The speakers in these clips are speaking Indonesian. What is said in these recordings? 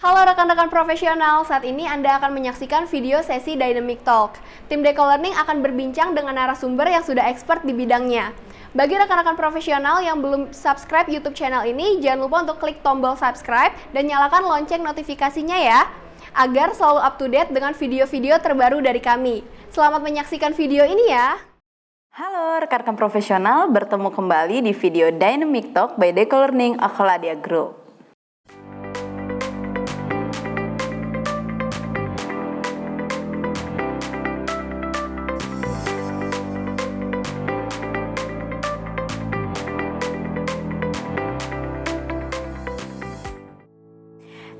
Halo rekan-rekan profesional, saat ini Anda akan menyaksikan video sesi Dynamic Talk. Tim Deco Learning akan berbincang dengan narasumber yang sudah expert di bidangnya. Bagi rekan-rekan profesional yang belum subscribe YouTube channel ini, jangan lupa untuk klik tombol subscribe dan nyalakan lonceng notifikasinya ya, agar selalu up to date dengan video-video terbaru dari kami. Selamat menyaksikan video ini ya. Halo rekan-rekan profesional, bertemu kembali di video Dynamic Talk by Deco Learning Akhladia Group.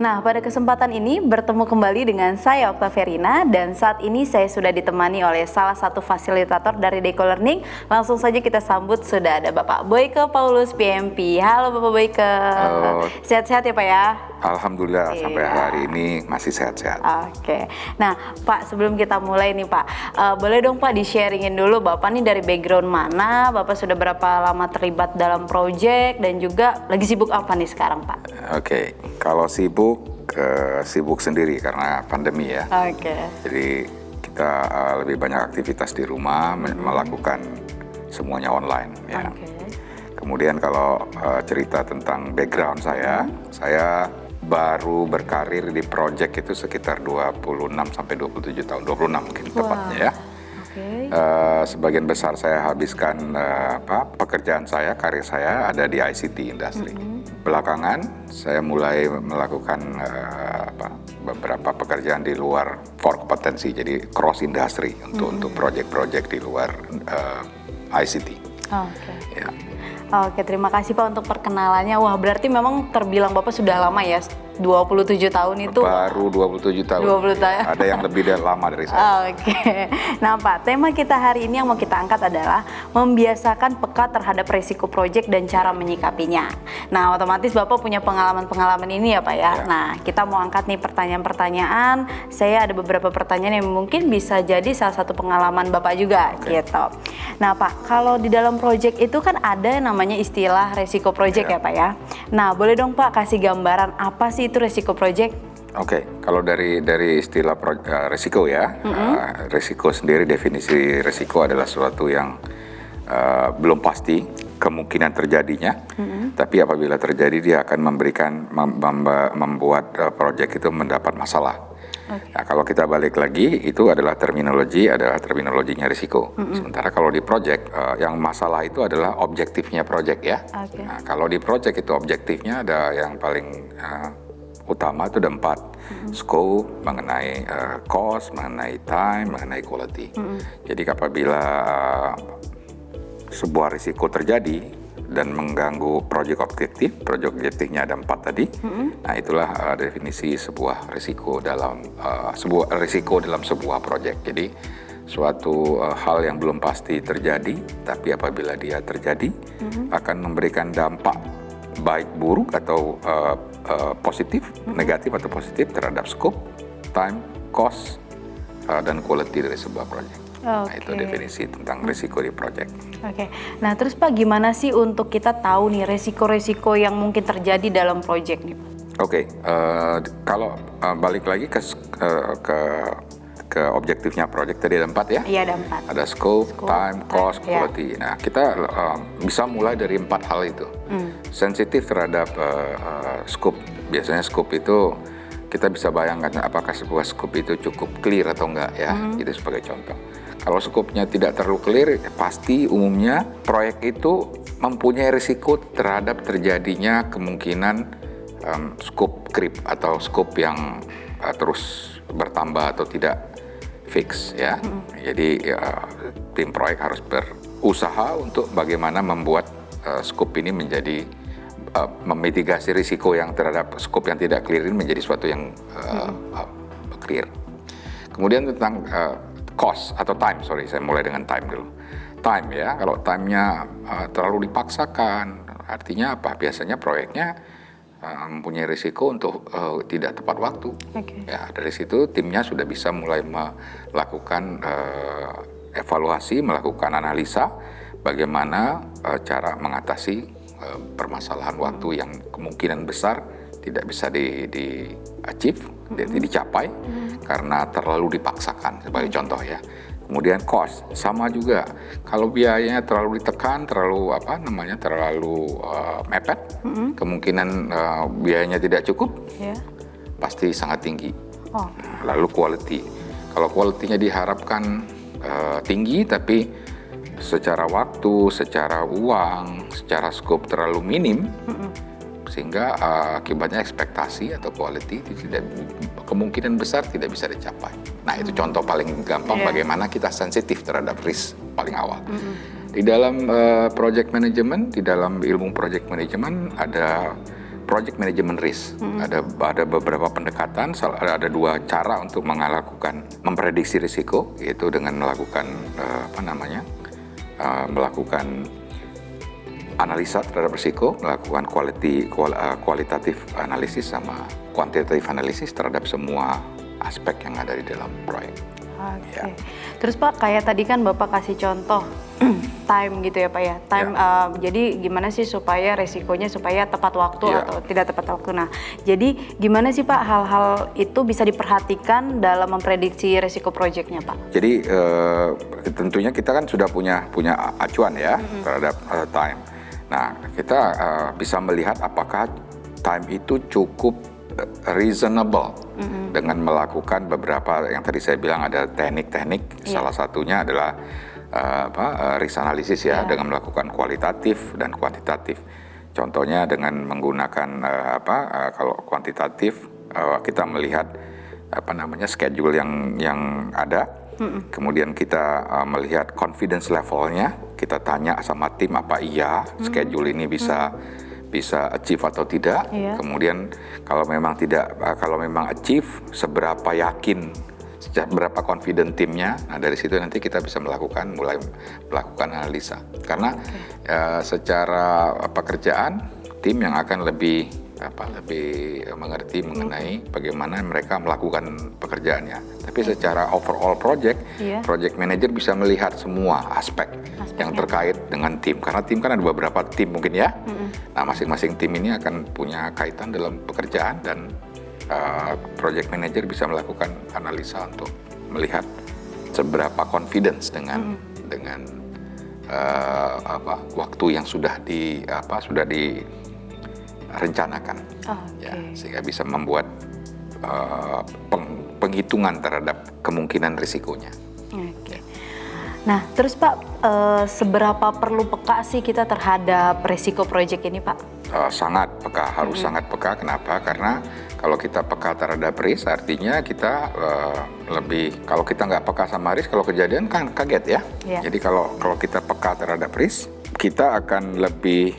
Nah, pada kesempatan ini bertemu kembali dengan saya Oktaverina dan saat ini saya sudah ditemani oleh salah satu fasilitator dari Deco Learning. Langsung saja kita sambut, sudah ada Bapak Boyke Paulus PMP. Halo Bapak Boyke. Halo. Sehat-sehat ya Pak ya? Alhamdulillah sampai hari ini masih sehat-sehat. Oke. Nah Pak, sebelum kita mulai nih Pak, boleh dong Pak di-sharingin dulu Bapak nih dari background mana, Bapak sudah berapa lama terlibat dalam project dan juga lagi sibuk apa nih sekarang Pak? Oke, kalau sibuk sendiri karena pandemi ya. Oke. Jadi kita lebih banyak aktivitas di rumah, melakukan semuanya online ya. Kemudian kalau cerita tentang background saya baru berkarir di project itu sekitar 26 sampai 27 tahun, 26 mungkin tepatnya ya. Sebagian besar saya habiskan pekerjaan saya, karir saya ada di ICT industri. Belakangan saya mulai melakukan beberapa pekerjaan di luar core kompetensi, jadi cross industry untuk project-project di luar ICT. Ya. Oke, terima kasih Pak untuk perkenalannya. Wah, berarti memang terbilang Bapak sudah lama ya, 27 tahun itu. Baru 27 tahun. 20 tahun. Ada yang lebih lama dari saya. Oke. Nah Pak, tema kita hari ini yang mau kita angkat adalah membiasakan peka terhadap resiko proyek dan cara menyikapinya. Nah, otomatis Bapak punya pengalaman-pengalaman ini ya Pak ya. Nah, kita mau angkat nih pertanyaan-pertanyaan. Saya ada beberapa pertanyaan yang mungkin bisa jadi salah satu pengalaman Bapak juga gitu. Nah Pak, kalau di dalam proyek itu kan ada namanya istilah resiko proyek ya Pak ya. Nah, boleh dong Pak kasih gambaran apa sih itu resiko proyek? Oke, kalau dari istilah resiko ya, resiko sendiri, definisi resiko adalah sesuatu yang belum pasti kemungkinan terjadinya, tapi apabila terjadi dia akan membuat proyek itu mendapat masalah. Nah, kalau kita balik lagi, itu adalah terminologinya risiko. Sementara kalau di project, yang masalah itu adalah objektifnya project ya. Nah, kalau di project itu objektifnya ada yang paling utama itu ada 4. Scope, mengenai cost, mengenai time, mengenai quality. Jadi apabila sebuah risiko terjadi dan mengganggu proyek objektifnya ada 4 tadi. Nah, itulah definisi sebuah risiko dalam sebuah proyek. Jadi suatu hal yang belum pasti terjadi, tapi apabila dia terjadi akan memberikan dampak baik buruk atau positif, negatif atau positif terhadap scope, time, cost, dan quality dari sebuah proyek. Nah, itu definisi tentang risiko di proyek. Nah terus Pak, gimana sih untuk kita tahu nih resiko-resiko yang mungkin terjadi dalam proyek nih Pak? Kalau balik lagi ke objektifnya proyek tadi ada 4 ya? Iya, ada 4. Ada scope, time, cost, quality. Nah, kita bisa mulai dari 4 hal itu. Sensitif terhadap scope. Biasanya scope itu kita bisa bayangkan apakah sebuah scope itu cukup clear atau enggak ya. Itu sebagai contoh. Kalau scope-nya tidak terlalu clear, pasti umumnya proyek itu mempunyai risiko terhadap terjadinya kemungkinan scope creep atau scope yang terus bertambah atau tidak fix ya. Jadi tim proyek harus berusaha untuk bagaimana membuat scope ini menjadi memitigasi risiko yang terhadap scope yang tidak clear ini menjadi suatu yang clear. Kemudian tentang cost atau time, saya mulai dengan time dulu. Time ya, kalau time-nya terlalu dipaksakan, artinya apa? Biasanya proyeknya mempunyai risiko untuk tidak tepat waktu. Ya, dari situ timnya sudah bisa mulai melakukan evaluasi, melakukan analisa bagaimana cara mengatasi permasalahan waktu yang kemungkinan besar tidak bisa di achieve, dicapai karena terlalu dipaksakan sebagai contoh ya. Kemudian cost sama juga, kalau biayanya terlalu ditekan, terlalu mepet, kemungkinan biayanya tidak cukup, pasti sangat tinggi. Lalu quality, kalau quality-nya diharapkan tinggi tapi secara waktu, secara uang, secara scope terlalu minim, sehingga akibatnya ekspektasi atau quality itu kemungkinan besar tidak bisa dicapai. Nah, itu contoh paling gampang bagaimana kita sensitif terhadap risk paling awal. Di dalam project management, di dalam ilmu project management ada project management risk. Ada beberapa pendekatan, ada 2 cara untuk memprediksi risiko, yaitu dengan melakukan melakukan analisa terhadap risiko, melakukan kualitatif analisis sama kuantitatif analisis terhadap semua aspek yang ada di dalam proyek. Oke. Terus Pak, kayak tadi kan Bapak kasih contoh time gitu ya Pak ya. Time, jadi gimana sih supaya resikonya supaya tepat waktu atau tidak tepat waktu. Nah, jadi gimana sih Pak hal-hal itu bisa diperhatikan dalam memprediksi resiko proyeknya Pak? Jadi tentunya kita kan sudah punya acuan ya terhadap time. Nah, kita bisa melihat apakah time itu cukup reasonable dengan melakukan beberapa yang tadi saya bilang ada teknik-teknik. Salah satunya adalah risk analysis ya, dengan melakukan kualitatif dan kuantitatif. Contohnya dengan menggunakan kalau kuantitatif kita melihat schedule yang ada. Kemudian kita melihat confidence levelnya, kita tanya sama tim apa iya schedule ini bisa achieve atau tidak. Kemudian kalau memang achieve, seberapa yakin, seberapa confident timnya. Nah, dari situ nanti kita bisa mulai melakukan analisa. Karena secara pekerjaan, tim yang akan lebih mengerti mengenai bagaimana mereka melakukan pekerjaannya. Tapi secara overall project manager bisa melihat semua aspek yang terkait dengan tim. Karena tim kan ada beberapa tim mungkin ya. Nah, masing-masing tim ini akan punya kaitan dalam pekerjaan dan project manager bisa melakukan analisa untuk melihat seberapa confidence dengan waktu yang sudah direncanakan, sehingga bisa membuat penghitungan terhadap kemungkinan risikonya. Nah, terus Pak, seberapa perlu peka sih kita terhadap risiko proyek ini Pak? Sangat peka, harus sangat peka. Kenapa? Karena kalau kita peka terhadap risk, artinya kita kalau kita nggak peka sama risk, kalau kejadian kan kaget ya. Jadi kalau kita peka terhadap risk, kita akan lebih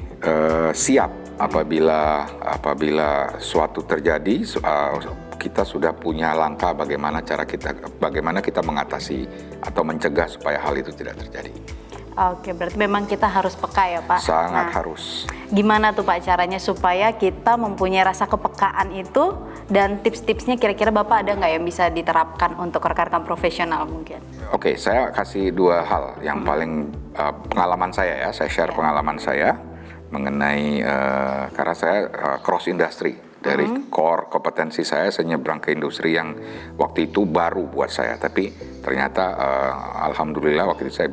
siap apabila suatu terjadi, kita sudah punya langkah bagaimana kita mengatasi atau mencegah supaya hal itu tidak terjadi. Oke, berarti memang kita harus peka ya Pak? Sangat harus. Gimana tuh Pak caranya supaya kita mempunyai rasa kepekaan itu, dan tips-tipsnya kira-kira Bapak ada nggak yang bisa diterapkan untuk rekan-rekan profesional mungkin? Oke, saya kasih 2 hal yang paling pengalaman saya ya, saya share pengalaman saya mengenai karena saya cross industry. Dari core kompetensi saya nyebrang ke industri yang waktu itu baru buat saya, tapi ternyata alhamdulillah waktu itu saya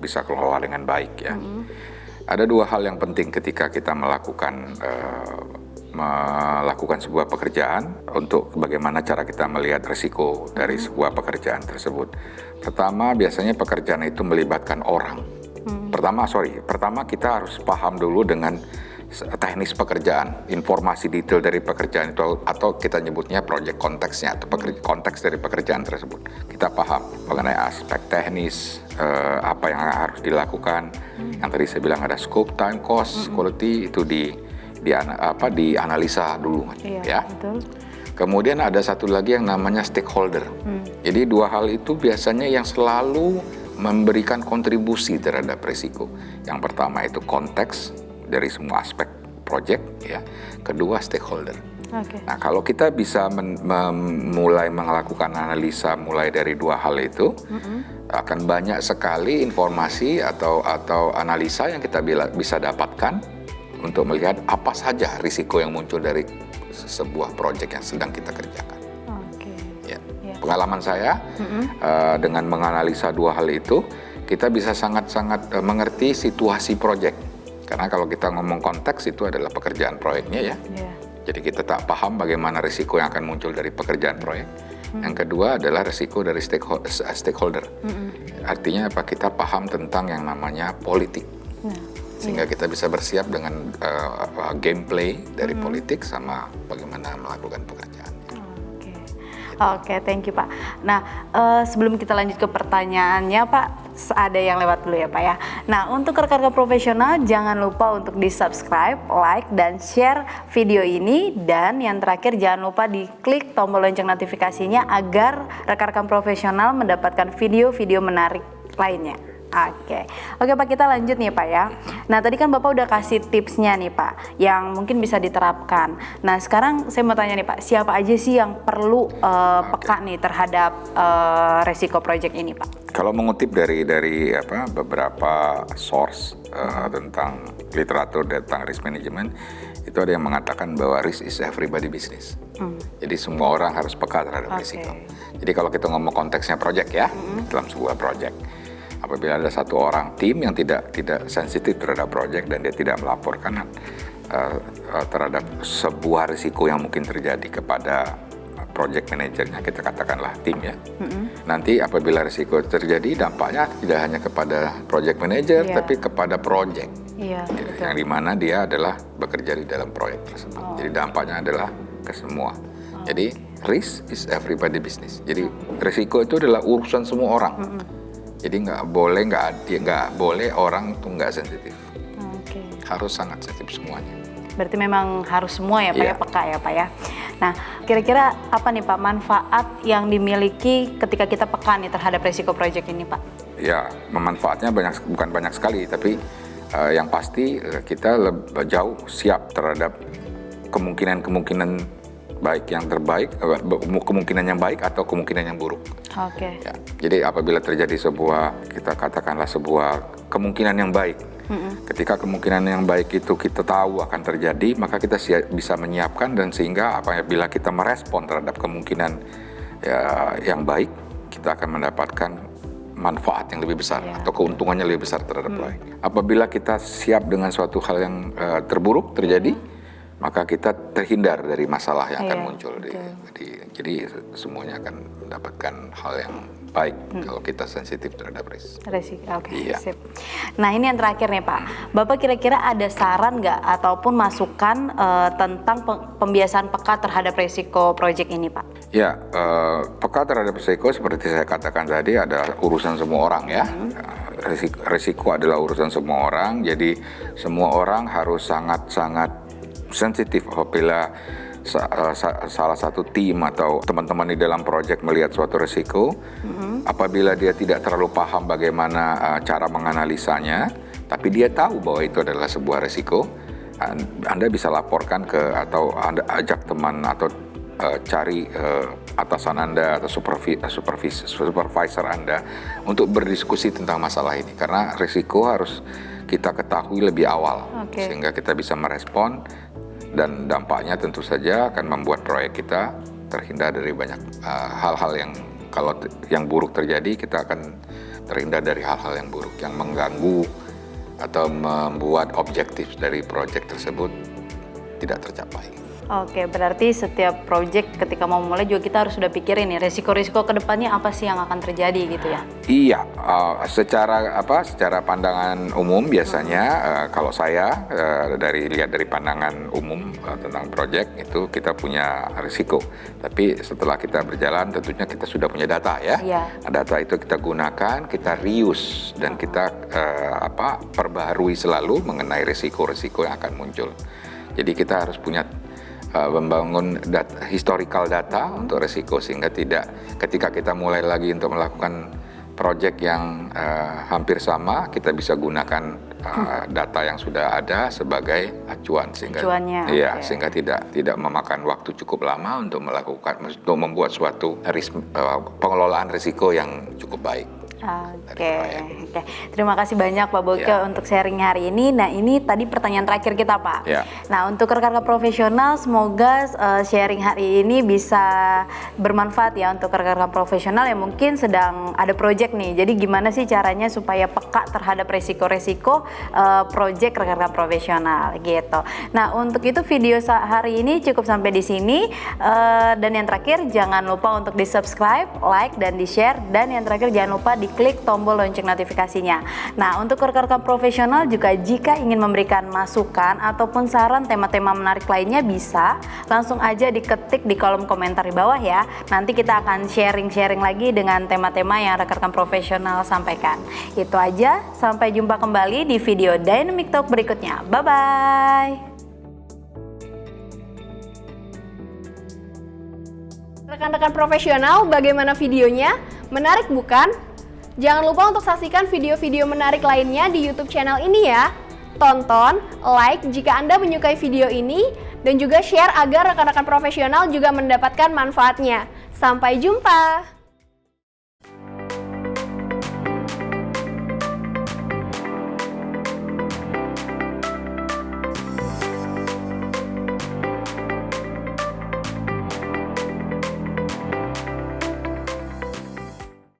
bisa kelola dengan baik ya. Ada 2 hal yang penting ketika kita melakukan sebuah pekerjaan, untuk bagaimana cara kita melihat risiko dari sebuah pekerjaan tersebut. Pertama, biasanya pekerjaan itu melibatkan orang. Pertama kita harus paham dulu dengan teknis pekerjaan, informasi detail dari pekerjaan itu, atau kita nyebutnya project konteksnya atau konteks dari pekerjaan tersebut. Kita paham mengenai aspek teknis, apa yang harus dilakukan. Yang tadi saya bilang ada scope, time, cost, quality, itu dianalisa dulu ya. Betul. Kemudian ada satu lagi yang namanya stakeholder. Jadi 2 hal itu biasanya yang selalu memberikan kontribusi terhadap risiko. Yang pertama itu konteks dari semua aspek project ya. Kedua stakeholder. Nah, kalau kita bisa mulai melakukan analisa mulai dari 2 hal itu, akan banyak sekali informasi atau analisa yang kita bisa dapatkan untuk melihat apa saja risiko yang muncul dari sebuah proyek yang sedang kita kerjakan. Oke. Ya. Ya. Pengalaman saya dengan menganalisa dua hal itu, kita bisa sangat-sangat mengerti situasi proyek. Karena kalau kita ngomong konteks itu adalah pekerjaan proyeknya ya. Ya. Jadi kita tak paham bagaimana risiko yang akan muncul dari pekerjaan proyek. Yang kedua adalah risiko dari stakeholder. Artinya apa? Kita paham tentang yang namanya politik. Sehingga kita bisa bersiap dengan gameplay dari politik sama bagaimana melakukan pekerjaan. Oke, thank you Pak. Nah, sebelum kita lanjut ke pertanyaannya Pak, ada yang lewat dulu ya Pak ya. Nah, untuk rekan-rekan profesional jangan lupa untuk di-subscribe, like, dan share video ini. Dan yang terakhir jangan lupa diklik tombol lonceng notifikasinya agar rekan-rekan profesional mendapatkan video-video menarik lainnya. Oke Pak, kita lanjut nih Pak ya. Nah tadi kan Bapak udah kasih tipsnya nih Pak, yang mungkin bisa diterapkan. Nah sekarang saya mau tanya nih Pak, siapa aja sih yang perlu peka nih terhadap resiko project ini Pak? Kalau mengutip dari beberapa source tentang literatur tentang risk management, itu ada yang mengatakan bahwa risk is everybody business. Jadi semua orang harus peka terhadap risiko. Jadi kalau kita ngomong konteksnya project ya, dalam sebuah project, apabila ada satu orang tim yang tidak sensitif terhadap proyek dan dia tidak melaporkan terhadap sebuah risiko yang mungkin terjadi kepada project manajernya, kita katakanlah tim ya. Nanti apabila risiko terjadi, dampaknya tidak hanya kepada project manager, tapi kepada project. Yang dimana dia adalah bekerja di dalam proyek tersebut. Jadi dampaknya adalah ke semua. Jadi risk is everybody business. Jadi risiko itu adalah urusan semua orang. Jadi nggak boleh orang tuh nggak sensitif. Harus sangat sensitif semuanya. Berarti memang harus semua ya Pak ya, peka ya Pak ya. Nah kira-kira apa nih Pak manfaat yang dimiliki ketika kita peka nih terhadap resiko proyek ini Pak? Ya, manfaatnya bukan banyak sekali, tapi yang pasti kita jauh siap terhadap kemungkinan baik yang terbaik, kemungkinan yang baik atau kemungkinan yang buruk. Ya, jadi apabila terjadi kita katakanlah sebuah kemungkinan yang baik, ketika kemungkinan yang baik itu kita tahu akan terjadi, maka kita bisa menyiapkan dan sehingga apabila kita merespon terhadap kemungkinan yang baik, kita akan mendapatkan manfaat yang lebih besar atau keuntungannya lebih besar terhadap proyek. Apabila kita siap dengan suatu hal yang terburuk terjadi, maka kita terhindar dari masalah yang akan muncul. Jadi semuanya akan mendapatkan hal yang baik kalau kita sensitif terhadap risiko. Sip. Nah ini yang terakhir nih Pak, Bapak kira-kira ada saran nggak ataupun masukan tentang pembiasaan peka terhadap risiko proyek ini Pak? Ya, peka terhadap risiko seperti saya katakan tadi adalah urusan semua orang ya. Risiko adalah urusan semua orang, jadi semua orang harus sangat-sangat sensitif apabila salah satu tim atau teman-teman di dalam proyek melihat suatu risiko. Apabila dia tidak terlalu paham bagaimana cara menganalisanya, tapi dia tahu bahwa itu adalah sebuah risiko, Anda bisa laporkan atau Anda ajak teman atau cari atasan Anda atau supervisor Anda untuk berdiskusi tentang masalah ini, karena risiko harus kita ketahui lebih awal sehingga kita bisa merespon. Dan dampaknya tentu saja akan membuat proyek kita terhindar dari banyak hal-hal yang kalau yang buruk terjadi, kita akan terhindar dari hal-hal yang buruk yang mengganggu atau membuat objektif dari proyek tersebut tidak tercapai. Berarti setiap project ketika mau mulai juga kita harus sudah pikirin nih resiko-resiko kedepannya apa sih yang akan terjadi gitu ya? Iya, secara pandangan umum biasanya kalau saya lihat dari pandangan umum tentang project itu kita punya risiko. Tapi setelah kita berjalan tentunya kita sudah punya data ya. Nah, data itu kita gunakan, kita reuse dan kita perbaharui selalu mengenai risiko-risiko yang akan muncul. Jadi kita harus punya membangun historical data untuk risiko sehingga ketika kita mulai lagi untuk melakukan proyek yang hampir sama, kita bisa gunakan data yang sudah ada sebagai acuan sehingga sehingga tidak memakan waktu cukup lama untuk membuat suatu pengelolaan risiko yang cukup baik. Oke. Terima kasih banyak Pak Boyke untuk sharing hari ini. Nah, ini tadi pertanyaan terakhir kita, Pak. Nah, untuk rekan-rekan profesional, semoga sharing hari ini bisa bermanfaat ya untuk rekan-rekan profesional yang mungkin sedang ada project nih. Jadi gimana sih caranya supaya peka terhadap resiko-resiko project rekan-rekan profesional gitu. Nah, untuk itu video hari ini cukup sampai di sini. Dan yang terakhir, jangan lupa untuk di-subscribe, like, dan di-share. Dan yang terakhir, jangan lupa diklik tombol lonceng notifikasinya. Nah, untuk rekan-rekan profesional juga jika ingin memberikan masukan ataupun saran tema-tema menarik lainnya bisa langsung aja diketik di kolom komentar di bawah ya. Nanti kita akan sharing-sharing lagi dengan tema-tema yang rekan-rekan profesional sampaikan. Itu aja, sampai jumpa kembali di video Dynamic Talk berikutnya. Bye-bye! Rekan-rekan profesional, bagaimana videonya? Menarik bukan? Jangan lupa untuk saksikan video-video menarik lainnya di YouTube channel ini ya. Tonton, like jika Anda menyukai video ini, dan juga share agar rekan-rekan profesional juga mendapatkan manfaatnya. Sampai jumpa!